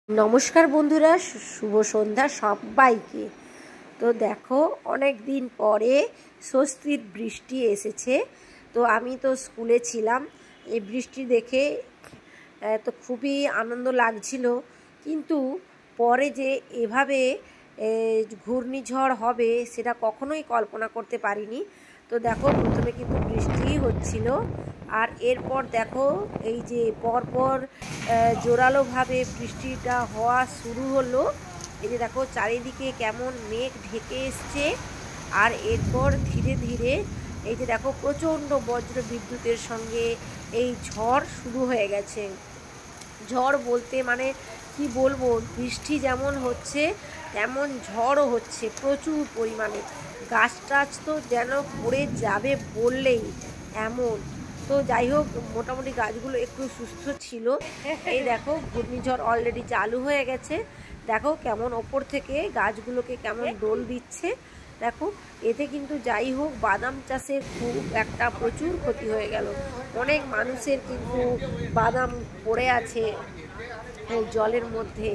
নমস্কার বন্ধুরা, শুভ সন্ধ্যা সবাইকে। তো দেখো, অনেক দিন পরে স্বস্তির বৃষ্টি এসেছে। তো আমি তো স্কুলে ছিলাম, এই বৃষ্টি দেখে তো খুবই আনন্দ লাগছিল, কিন্তু পরে যে এভাবে ঘূর্ণিঝড় হবে সেটা কখনোই কল্পনা করতে পারিনি। তো দেখো, প্রথমে কিন্তু বৃষ্টিই হচ্ছিল, আর এরপর দেখো এই যে পরপর জোরালোভাবে বৃষ্টিটা হওয়া শুরু হলো। এই যে দেখো চারিদিকে কেমন মেঘ ঢেকে এসছে, আর এরপর ধীরে ধীরে এই যে দেখো প্রচণ্ড বজ্র বিদ্যুতের সঙ্গে এই ঝড় শুরু হয়ে গেছে। ঝড় বলতে মানে কি বলবো, বৃষ্টি যেমন হচ্ছে তেমন ঝড়ও হচ্ছে প্রচুর পরিমাণে। গাছ টাছ তো যেন পড়ে যাবে বললেই এমন। তো যাই হোক, মোটামুটি গাছগুলো একটু সুস্থ ছিল। এই দেখো ঘূর্ণিঝড় অলরেডি চালু হয়ে গেছে। দেখো কেমন ওপর থেকে গাছগুলোকে কেমন দোল দিচ্ছে। দেখো, এতে কিন্তু যাই হোক বাদাম চাষের খুব একটা প্রচুর ক্ষতি হয়ে গেল। অনেক মানুষের কিন্তু বাদাম পড়ে আছে জলের মধ্যে।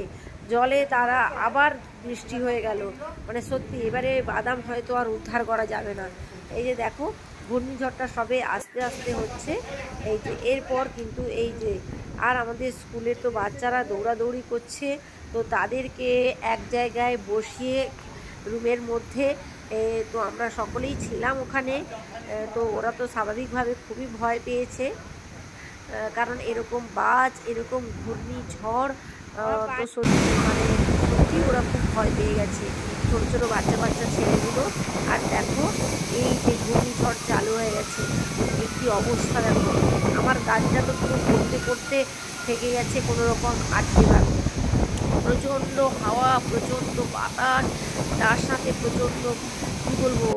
জলে তারা আবার বৃষ্টি হয়ে গেল, মানে সত্যি এবারে বাদাম হয়তো আর উদ্ধার করা যাবে না। এই যে দেখো ঘূর্ণিঝড়টা সবে আস্তে আস্তে হচ্ছে। এই যে এরপর কিন্তু এই যে আর আমাদের স্কুলের তো বাচ্চারা দৌড়াদৌড়ি করছে, তো তাদেরকে এক জায়গায় বসিয়ে রুমের মধ্যে তো আমরা সকলেই ছিলাম ওখানে। তো ওরা তো স্বাভাবিকভাবে খুবই ভয় পেয়েছে, কারণ এরকম বাজ, এরকম ঘূর্ণিঝড় তো সত্যি মানে সত্যি ওরা খুব ভয় পেয়ে গেছে, ছোটো ছোটো বাচ্চা বাচ্চা ছেলেগুলো। আর দেখো এই যে ঘূর্ণিঝড় চালু হয়ে গেছে, একটি অবস্থা দেখো। আমার গাড়িটা তো পুরো পড়তে পড়তে থেকে গেছে কোনো রকম আটকে ভাবে। প্রচণ্ড হাওয়া, প্রচণ্ড বাতাস, তার সাথে প্রচণ্ড কী বলবো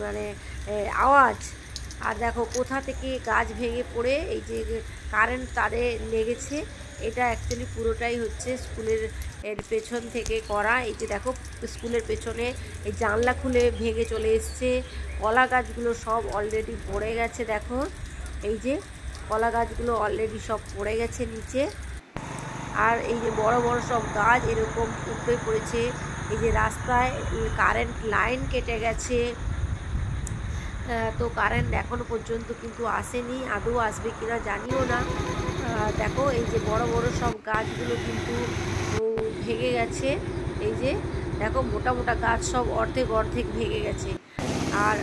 মানে আওয়াজ। আর দেখো কোথা থেকে গাছ ভেঙে পড়ে এই যে কারেন্ট তারে লেগেছে। এটা অ্যাকচুয়ালি পুরোটাই হচ্ছে স্কুলের পেছন থেকে করা। এই যে দেখো স্কুলের পেছনে এই জানলা খুলে ভেঙে চলে এসছে। কলা গাছগুলো সব অলরেডি পড়ে গেছে। দেখো এই যে কলা গাছগুলো অলরেডি সব পড়ে গেছে নিচে। আর এই যে বড় বড় সব গাছ এরকম উপড়ে পড়েছে। এই যে রাস্তায় কারেন্ট লাইন কেটে গেছে। তো কারেন্ট এখনও পর্যন্ত কিন্তু আসেনি, আদৌ আসবে কিনা জানিও না। দেখো এই যে বড় বড় সব গাছগুলো কিন্তু ভেঙে গেছে। এই যে দেখো মোটা মোটা গাছ সব অর্ধেক অর্ধেক ভেঙে গেছে। আর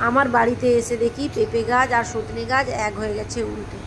আমার বাড়িতে এসে দেখি পেঁপে গাছ আর সজনে গাছ এক হয়ে গেছে উল্টে।